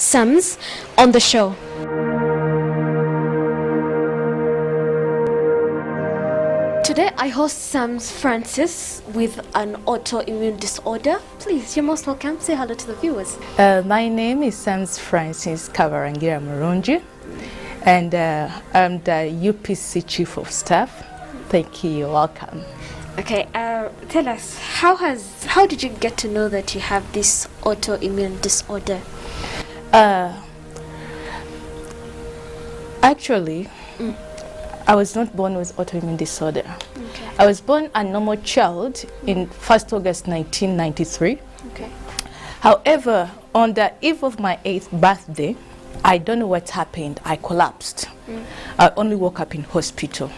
Sams on the show. Today I host Sams Francis with an autoimmune disorder. Please, you're most welcome. Say hello to the viewers. My name is Sams Francis Kabarangira Murungi, and I'm the UPC Chief of Staff. Thank you. You're welcome. Okay, tell us, how did you get to know that you have this autoimmune disorder? Actually, I was not born with autoimmune disorder. Okay. I was born a normal child in 1st August 1993. Okay. However, on the eve of my 8th birthday, I don't know what happened. I collapsed. I only woke up in hospital.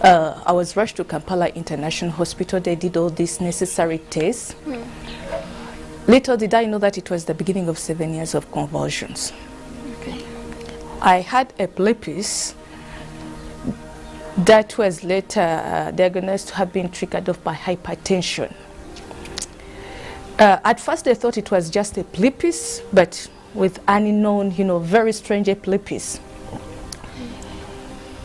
I was rushed to Kampala International Hospital. They did all these necessary tests. Little did I know that it was the beginning of 7 years of convulsions. Okay. I had epilepsy that was later diagnosed to have been triggered off by hypertension. At first they thought it was just epilepsy, but with unknown, very strange epilepsy,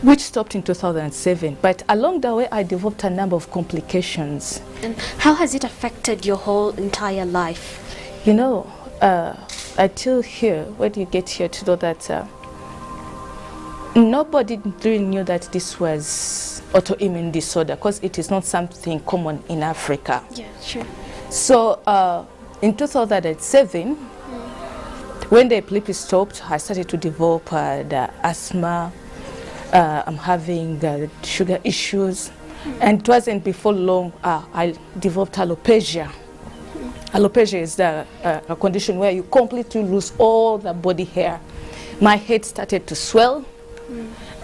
which stopped in 2007. But along the way, I developed a number of complications. And how has it affected your whole entire life? Until here, when you get here to know that nobody really knew that this was autoimmune disorder, because it is not something common in Africa. Yeah, sure. So in 2007, when the epilepsy stopped, I started to develop the asthma. I'm having sugar issues, and it wasn't before long I developed alopecia. Alopecia is a condition where you completely lose all the body hair. My head started to swell,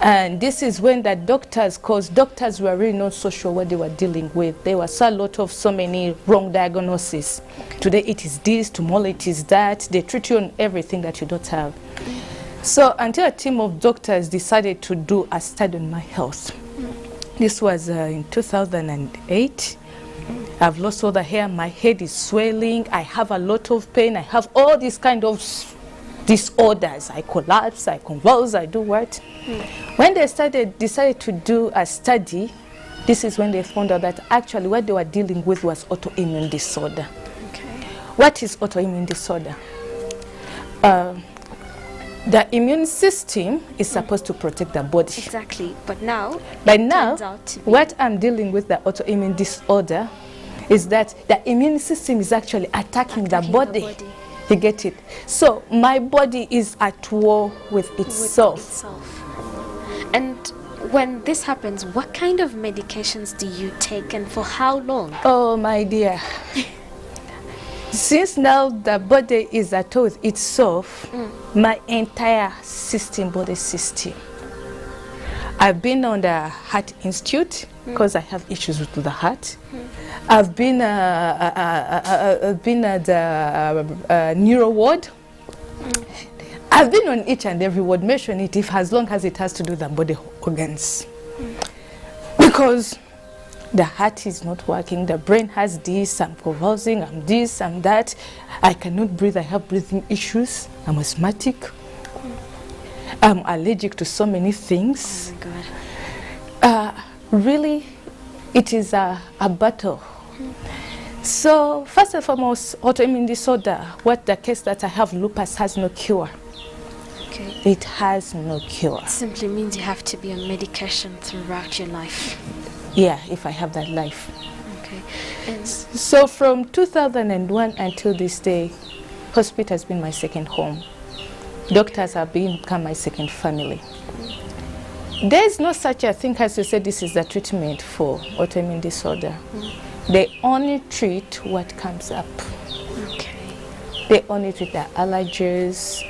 and this is when the doctors, because doctors were really not so sure what they were dealing with. There was so many wrong diagnoses. Okay. Today it is this, tomorrow it is that. They treat you on everything that you don't have. So until a team of doctors decided to do a study on my health. This was in 2008. I've lost all the hair, my head is swelling, I have a lot of pain, I have all these kind of disorders. I collapse, I convulse, I do what? When they decided to do a study, this is when they found out that actually what they were dealing with was autoimmune disorder. Okay. What is autoimmune disorder? The immune system is supposed to protect the body. Exactly, but now, what I'm dealing with, the autoimmune disorder, is that the immune system is actually attacking the body. You get it? So my body is at war with itself. And when this happens, what kind of medications do you take, and for how long? Oh my dear. Since now the body is at war with itself, my entire body system. I've been on the Heart Institute because I have issues with the heart. I've been at the neuro ward. I've been on each and every ward. Mention it as long as it has to do with the body organs. Because the heart is not working, the brain has this, I'm convulsing, I'm this, I'm that. I cannot breathe, I have breathing issues, I'm asthmatic. I'm allergic to so many things. Oh my God. Really, it is a battle. So, first and foremost, autoimmune disorder, what the case that I have, lupus, has no cure. Okay. It has no cure. It simply means you have to be on medication throughout your life. Yeah, if I have that life. Okay. And so from 2001 until this day, hospital has been my second home. Doctors have become my second family. There is no such a thing as to say this is the treatment for autoimmune disorder. They only treat what comes up. Okay. They only treat the allergies,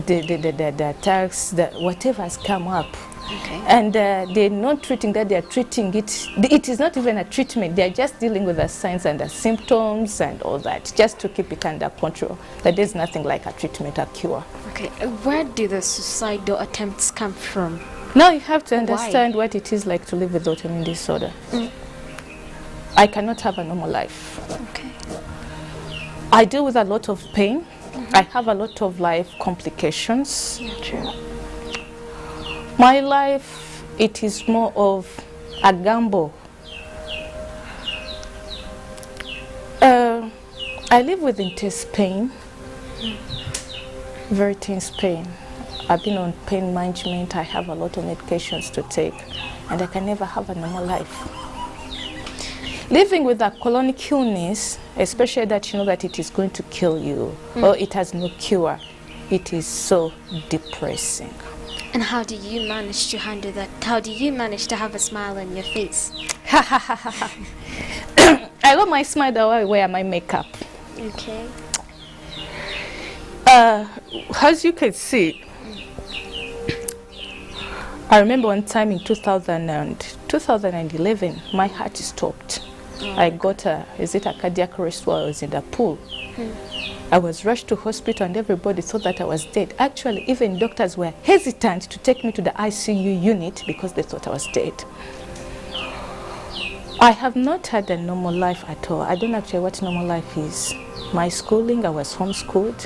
the attacks, whatever has come up. Okay. And they're not treating that, they're treating it. It is not even a treatment, they're just dealing with the signs and the symptoms and all that, just to keep it under control. That there's nothing like a treatment, a cure. Okay, where do the suicidal attempts come from? Now you have to understand what it is like to live with autoimmune disorder. I cannot have a normal life. Okay. I deal with a lot of pain. I have a lot of life complications. Yeah, true. My life, it is more of a gamble. I live with intense pain, very intense pain. I've been on pain management. I have a lot of medications to take, and I can never have a normal life. Living with a chronic illness, especially that you know that it is going to kill you, or it has no cure, it is so depressing. And how do you manage to handle that? How do you manage to have a smile on your face? I love my smile the way I wear my makeup. Okay. As you can see, I remember one time in 2011, my heart stopped. I got a cardiac arrest while I was in the pool. I was rushed to hospital and everybody thought that I was dead. Actually, even doctors were hesitant to take me to the ICU unit because they thought I was dead. I have not had a normal life at all. I don't actually know what normal life is. My schooling, I was homeschooled.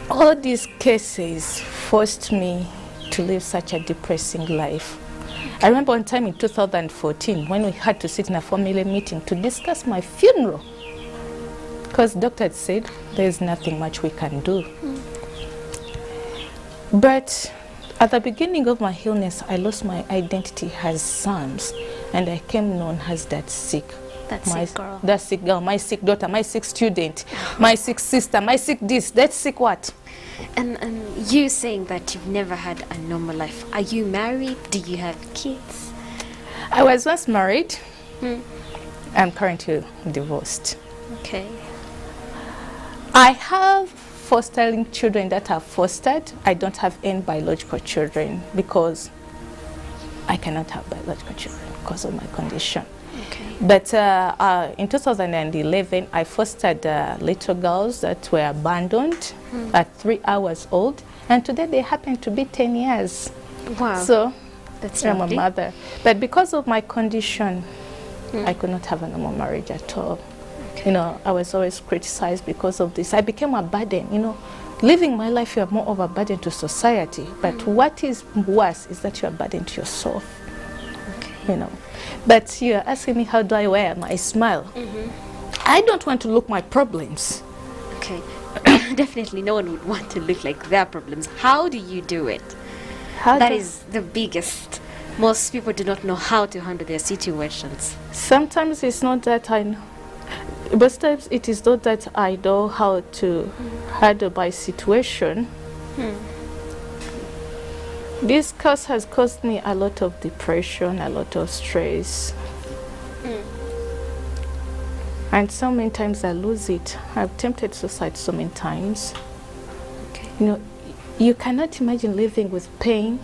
All these cases forced me to live such a depressing life. I remember one time in 2014 when we had to sit in a family meeting to discuss my funeral, because doctor had said there's nothing much we can do. But at the beginning of my illness, I lost my identity as Sams, and I came known as that sick. That sick girl. That sick girl, my sick daughter, my sick student, my sick sister, my sick this, that sick what. And you saying that you've never had a normal life. Are you married? Do you have kids? I was once married. I'm currently divorced. Okay. I have fostering children that are fostered. I don't have any biological children because I cannot have biological children because of my condition. Okay. But in 2011, I fostered little girls that were abandoned at 3 hours old, and today they happen to be 10 years. Wow. So That's I'm lovely. a mother. But because of my condition, I could not have a normal marriage at all. You know, I was always criticized because of this. I became a burden, you know. Living my life, you are more of a burden to society. But what is worse is that you are a burden to yourself. Okay. You know. But you are asking me how do I wear my smile. I don't want to look my problems. Okay. Definitely no one would want to look like their problems. How do you do it? That is the biggest. Most people do not know how to handle their situations. Sometimes it's not that I know. But sometimes it is not that I know how to handle my situation. This curse has caused me a lot of depression, a lot of stress. And so many times I lose it. I've attempted suicide so many times. Okay. You know, you cannot imagine living with pain,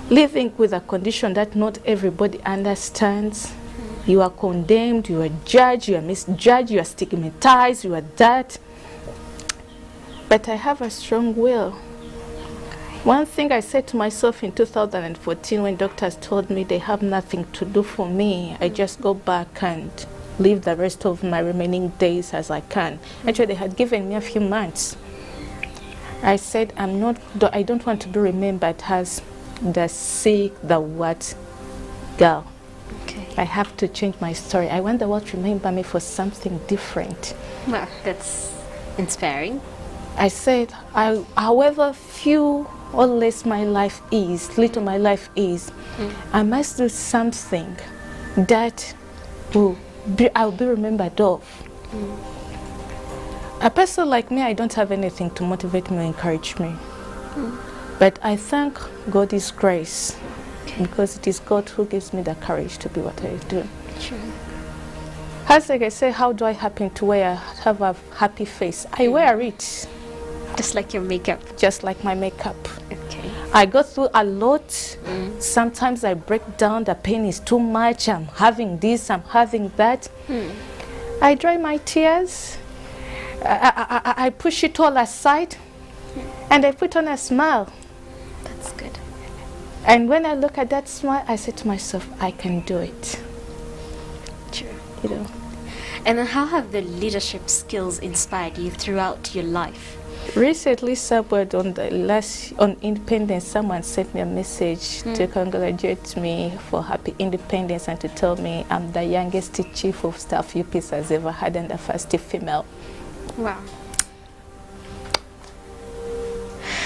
living with a condition that not everybody understands. You are condemned, you are judged, you are misjudged, you are stigmatized, you are that. But I have a strong will. One thing I said to myself in 2014 when doctors told me they have nothing to do for me, I just go back and live the rest of my remaining days as I can. Actually, they had given me a few months. I said, I don't want to be remembered as the sick, the what girl. Okay. I have to change my story. I want the world to remember me for something different. Well, that's inspiring. I said, however few or less my life is, little my life is, I must do something that I'll be remembered of. A person like me, I don't have anything to motivate me or encourage me. But I thank God's grace, because it is God who gives me the courage to be what I do. Sure. As like I say, how do I happen to have a happy face? I wear it. Just like your makeup. Just like my makeup. Okay. I go through a lot. Sometimes I break down, the pain is too much, I'm having this, I'm having that. I dry my tears, I push it all aside, and I put on a smile. That's good. And when I look at that smile, I say to myself, I can do it. Sure. You know. And then how have the leadership skills inspired you throughout your life? Recently, somewhere on Independence, someone sent me a message to congratulate me for happy independence and to tell me I'm the youngest chief of staff UPS has ever had and the first female. Wow.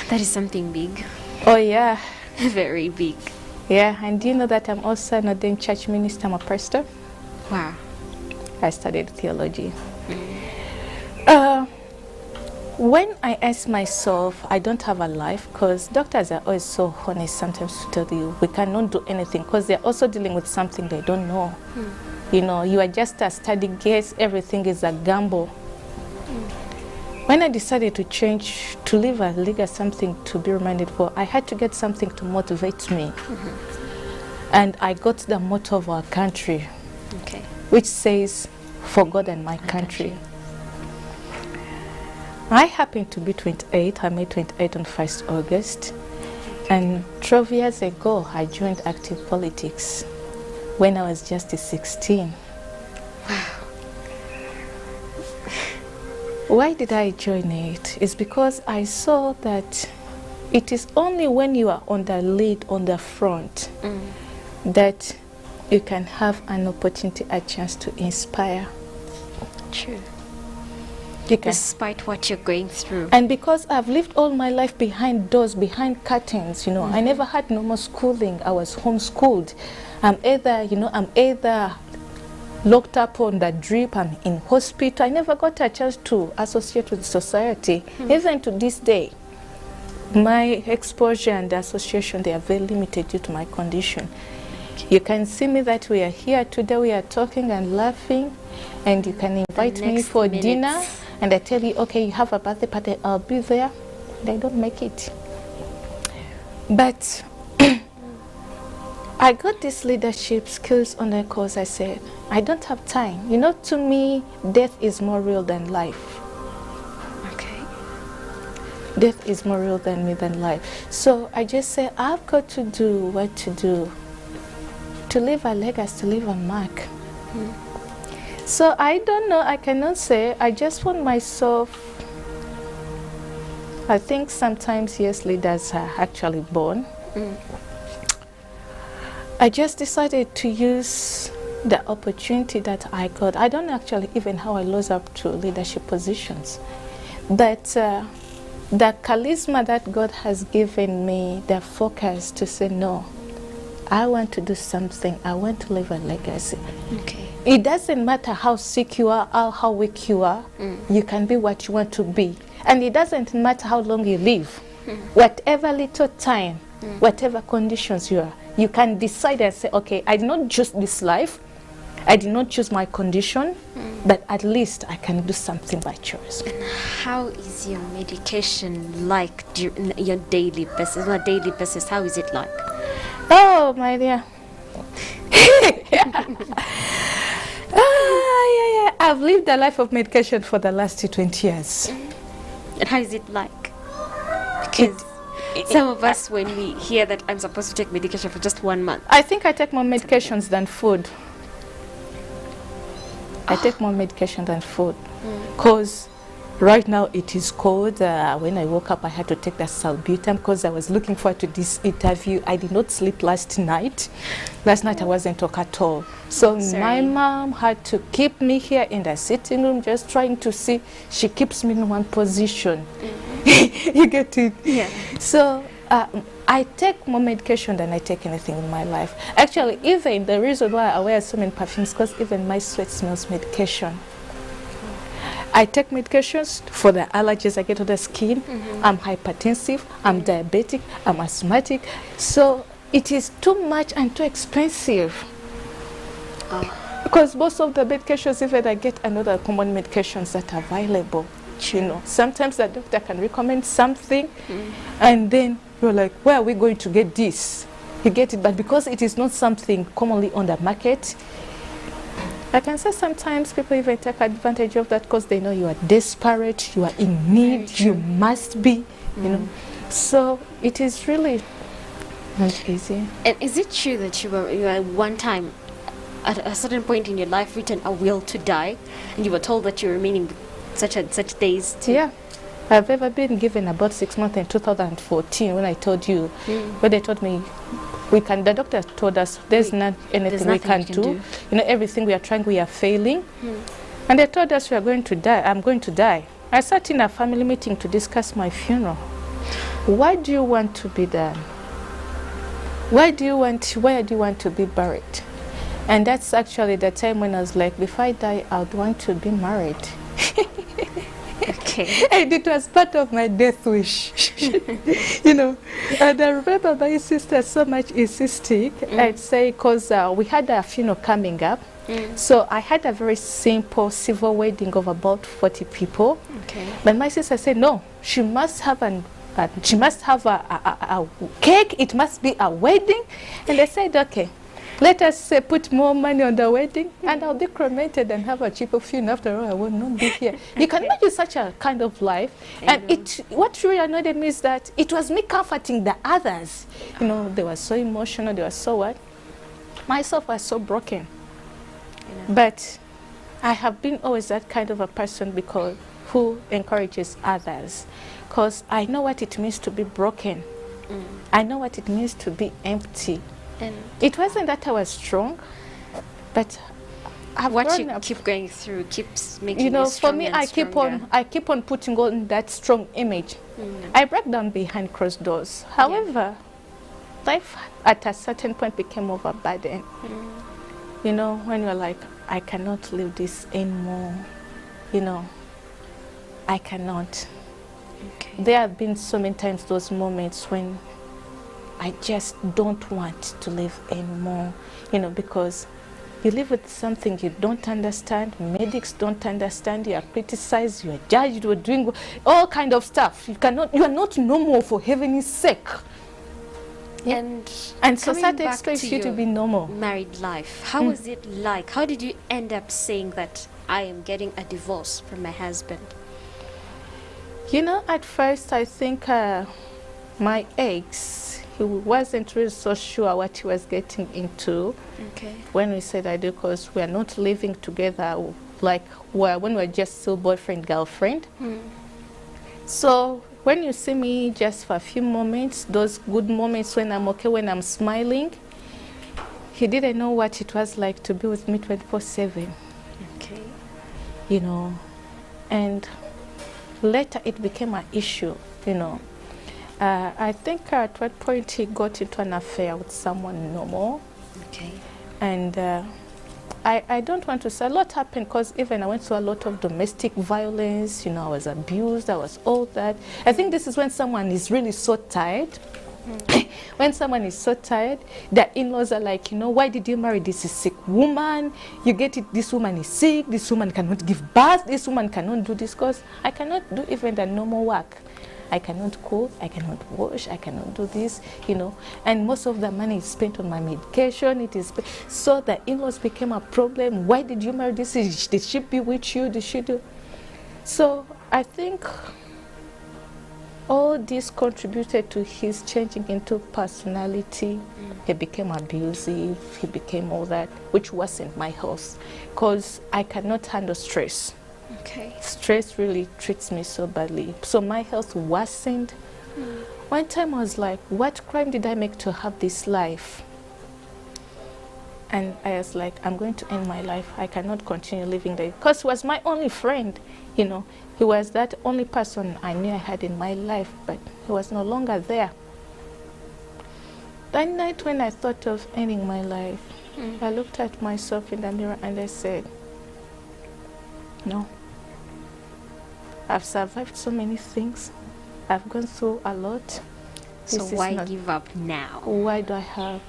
That is something big. Oh, yeah. Very big. Yeah, and do you know that I'm also an ordained church minister, I'm a pastor? Wow. I studied theology. When I ask myself, I don't have a life, because doctors are always so honest sometimes to tell you we cannot do anything, because they're also dealing with something they don't know. You know, you are just a study guess, everything is a gamble. When I decided to change, to live a league as something to be reminded for, I had to get something to motivate me. And I got the motto of our country, which says, for God and my country. I happen to be 28. I made 28 on 1st August. And 12 years ago, I joined active politics when I was just 16. Wow. Why did I join it? It's because I saw that it is only when you are on the lead, on the front, that you can have an opportunity, a chance to inspire. True. Despite what you're going through. And because I've lived all my life behind doors, behind curtains, you know, I never had normal schooling. I was homeschooled. I'm either locked up on the drip, I'm in hospital. I never got a chance to associate with society. Even to this day, my exposure and association, they are very limited due to my condition. You can see me that we are here today, we are talking and laughing, and you can invite me for dinner, and I tell you, okay, you have a birthday party, I'll be there, and I don't make it. But I got these leadership skills on the course. I said, I don't have time. You know, to me, death is more real than life. Okay. Death is more real than me than life. So I just said, I've got to do what to do to leave a legacy, to leave a mark. So I don't know, I cannot say, I just want myself, I think sometimes, yes, leaders are actually born. I just decided to use the opportunity that I got. I don't know actually even how I rose up to leadership positions, but the charisma that God has given me, the focus to say, no, I want to do something, I want to leave a legacy. Okay. It doesn't matter how sick you are or how weak you are, you can be what you want to be. And it doesn't matter how long you live, whatever little time, whatever conditions you are, you can decide and say, okay, I did not choose this life, I did not choose my condition, but at least I can do something by choice. And how is your medication like during your daily basis? On a daily basis, how is it like? Oh, my dear. I've lived a life of medication for the last 20 years. And how is it like? Because some of us, when we hear that I'm supposed to take medication for just 1 month. I think I take more medications than food. I take more medication than food. Because right now it is cold. When I woke up, I had to take the Salbutam because I was looking forward to this interview. I did not sleep last night. Last night I wasn't talk at all. So my mom had to keep me here in the sitting room, just trying to see. She keeps me in one position. You get it? Yeah. So I take more medication than I take anything in my life. Actually, even the reason why I wear so many perfumes, because even my sweat smells medication. I take medications for the allergies I get on the skin. I'm hypertensive, I'm diabetic, I'm asthmatic. So it is too much and too expensive. Because most of the medications, even I get another common medications that are available. You know, sometimes the doctor can recommend something and then you're like, where are we going to get this? You get it, but because it is not something commonly on the market, I can say sometimes people even take advantage of that because they know you are desperate, you are in need, you must be, you know. So it is really not easy. And is it true that you were one time at a certain point in your life written a will to die, and you were told that you're remaining such and such days to... Yeah. I've ever been given about 6 months in 2014 when I told you, when they told me, the doctor told us there's not anything we can do. You know, everything we are trying, we are failing. And they told us we are going to die. I'm going to die. I sat in a family meeting to discuss my funeral. Why do you want to be done? Where do you want to be buried? And that's actually the time when I was like, before I die, I would want to be married. Okay. And it was part of my death wish. You know, and I remember my sister so much insisting. I'd say, because we had a funeral coming up. So I had a very simple civil wedding of about 40 people. Okay. But my sister said, no, she must have a cake. It must be a wedding. And I said, okay, let us put more money on the wedding, and I'll be cremated and have a cheaper funeral. After all, I will not be here. You can imagine such a kind of life. And what really annoyed me is that it was me comforting the others. You know, they were so emotional. They were so what? Myself was so broken. But I have been always that kind of a person who encourages others, because I know what it means to be broken. I know what it means to be empty. And it wasn't that I was strong, but what you keep going through keeps making you stronger. For me, I keep on putting on that strong image. I break down behind closed doors. However, life at a certain point became overburdened. You know, when you're like, I cannot live this anymore. You know, I cannot. Okay. There have been so many times those moments when I just don't want to live anymore. You know, because you live with something you don't understand, medics don't understand, you are criticized, you are judged, you are doing all kind of stuff. You are not normal, for heaven's sake. Yeah. And society expects you to be normal. Married life, how was it like? How did you end up saying that I am getting a divorce from my husband? You know, at first I think my ex, he wasn't really so sure what he was getting into. Okay. When we said I do, because we are not living together like when we were just still boyfriend, girlfriend. So when you see me just for a few moments, those good moments when I'm okay, when I'm smiling, he didn't know what it was like to be with me 24/7. Okay. You know, and later it became an issue, you know. I think at one point he got into an affair with someone normal. Okay. And I don't want to say a lot happened, because even I went through a lot of domestic violence, you know, I was abused, I was all that. I think this is when someone is really so tired. When someone is so tired, the in-laws are like, you know, why did you marry this sick woman? You get it, this woman is sick, this woman cannot give birth, this woman cannot do this, because I cannot do even the normal work. I cannot cook, I cannot wash, I cannot do this, you know. And most of the money is spent on my medication. So the in-laws became a problem. Why did you marry this? Did she be with you? Did she do? So I think all this contributed to his changing into personality. He became abusive, he became all that, which wasn't my health, because I cannot handle stress. Okay. Stress really treats me so badly. So my health worsened. One time I was like, what crime did I make to have this life? And I was like, I'm going to end my life. I cannot continue living there. Because he was my only friend, you know. He was that only person I knew I had in my life, but he was no longer there. That night when I thought of ending my life, I looked at myself in the mirror and I said, no. I've survived so many things. I've gone through a lot. So why give up now? Why do I have?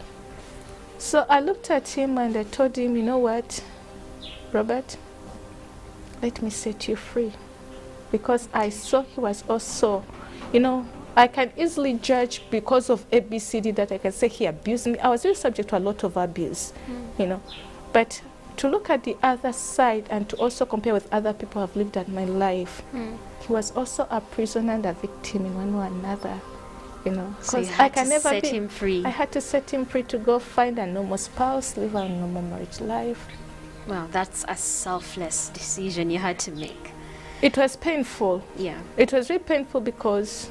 So I looked at him and I told him, you know what, Robert, let me set you free. Because I saw he was also, you know, I can easily judge because of ABCD that I can say he abused me. I was really subject to a lot of abuse, you know. But to look at the other side and to also compare with other people who have lived at my life, he was also a prisoner and a victim in one way or another. you know, So you because had I can to never set be. him free. I had to set him free to go find a normal spouse, live a normal marriage life. Well, that's a selfless decision you had to make. It was painful. Yeah. It was really painful because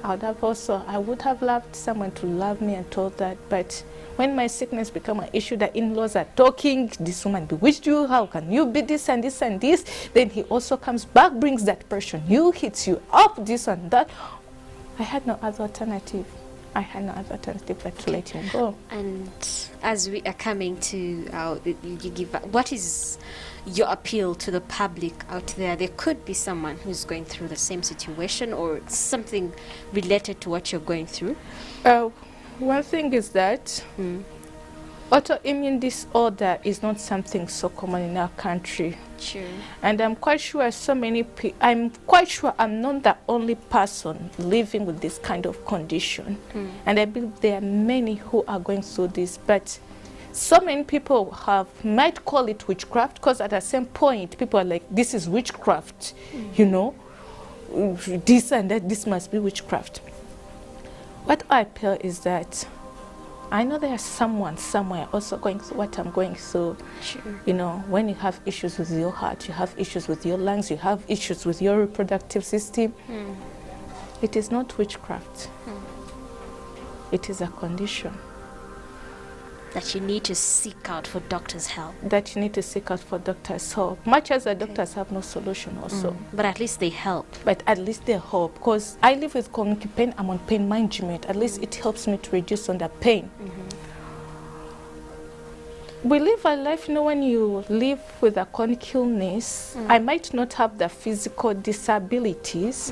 I would have loved someone to love me and all that, but when my sickness became an issue, the in-laws are talking, this woman bewitched you, how can you be this and this and this? Then he also comes back, brings that person, you hits you up, this and that. I had no other alternative. I had no other alternative but to let him go. And as we are coming to what is your appeal to the public out there? There could be someone who's going through the same situation or something related to what you're going through. One thing is that autoimmune disorder is not something so common in our country. True. And I'm quite sure I'm not the only person living with this kind of condition. And I believe there are many who are going through this, but so many people might call it witchcraft, because at the same point people are like, this is witchcraft, you know, this and that, this must be witchcraft. What I feel is that I know there's someone somewhere also going through what I'm going through. Sure. You know, when you have issues with your heart, you have issues with your lungs, you have issues with your reproductive system, it is not witchcraft. It is a condition. That you need to seek out for doctor's help. That you need to seek out for doctor's help. Much as the doctors have no solution also. But at least they help. But at least they help. Because I live with chronic pain, I'm on pain management. At least it helps me to reduce on the pain. We live a life, you know, when you live with a chronic illness, I might not have the physical disabilities,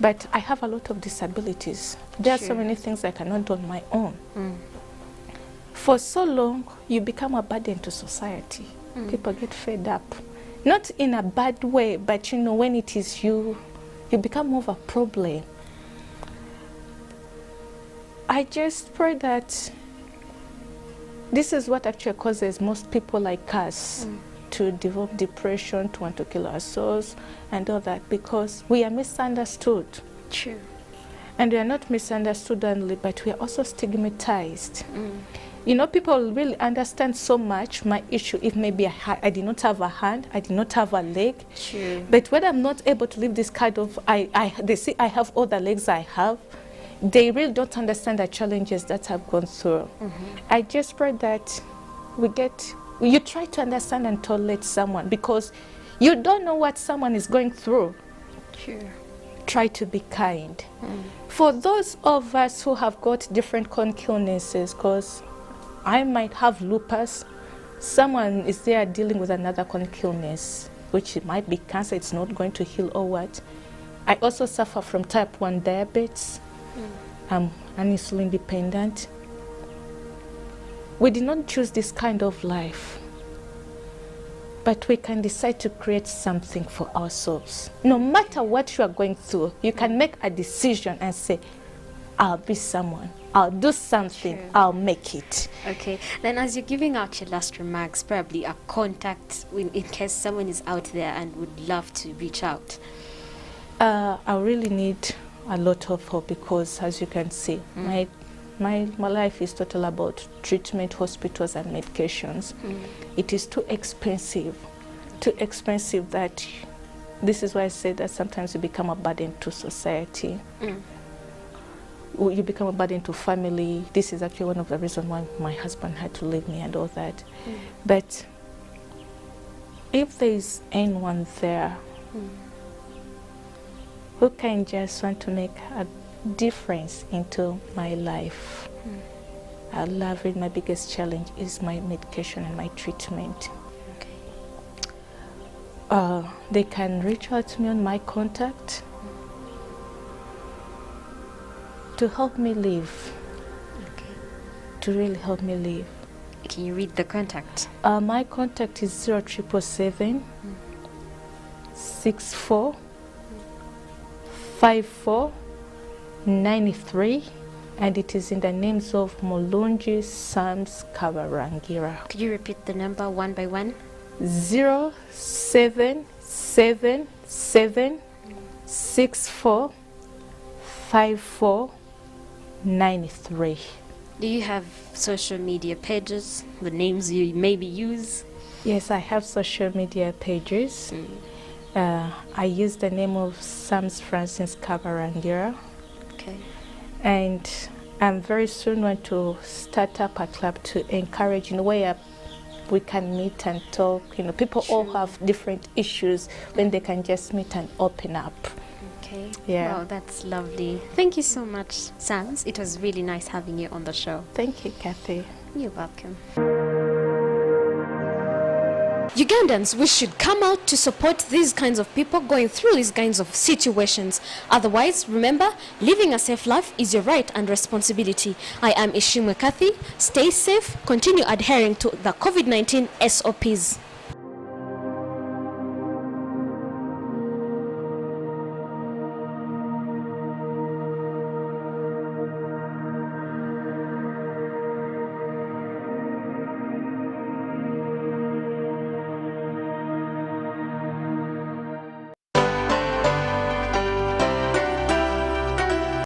but I have a lot of disabilities. There are so many things I cannot do on my own. For so long, you become a burden to society. People get fed up. Not in a bad way, but you know, when it is you, you become more of a problem. I just pray that this is what actually causes most people like us to develop depression, to want to kill ourselves and all that, because we are misunderstood. True. And we are not misunderstood only, but we are also stigmatized. You know, people really understand so much my issue if maybe I did not have a hand, I did not have a leg. True. But when I'm not able to live this kind of, they see I have all the legs I have, they really don't understand the challenges that I've gone through. I just pray that you try to understand and tolerate someone, because you don't know what someone is going through. Sure. Try to be kind. For those of us who have got different chronic illnesses, because I might have lupus, someone is there dealing with another chronic illness, which it might be cancer, it's not going to heal or what. I also suffer from type 1 diabetes. I'm insulin dependent. We did not choose this kind of life, but we can decide to create something for ourselves. No matter what you are going through, you can make a decision and say, I'll be someone, I'll do something, True. I'll make it. Okay, then as you're giving out your last remarks, probably a contact in case someone is out there and would love to reach out. I really need a lot of hope, because as you can see, my life is total about treatment, hospitals and medications. It is too expensive that this is why I say that sometimes you become a burden to society. You become a burden to family. This is actually one of the reasons why my husband had to leave me and all that. But if there is anyone there who can just want to make a difference into my life, I love it. My biggest challenge is my medication and my treatment. They can reach out to me on my contact to help me live, to really help me live. Can you read the contact? My contact is 0777 64 54 93, and it is in the names of Mulungi Sams Kabarangira. Could you repeat the number one by one? 0777 64 54 93. Do you have social media pages, the names you maybe use? Yes, I have social media pages. I use the name of Psalms Francis Kabarandira. Okay. And I'm very soon going to start up a club to encourage in a way we can meet and talk. You know, people all have different issues when they can just meet and open up. Okay. Yeah. Wow, that's lovely. Thank you so much, Sans. It was really nice having you on the show. Thank you, Kathy. You're welcome. Ugandans, we should come out to support these kinds of people going through these kinds of situations. Otherwise, remember, living a safe life is your right and responsibility. I am Ishimwe Kathy. Stay safe, continue adhering to the COVID-19 SOPs.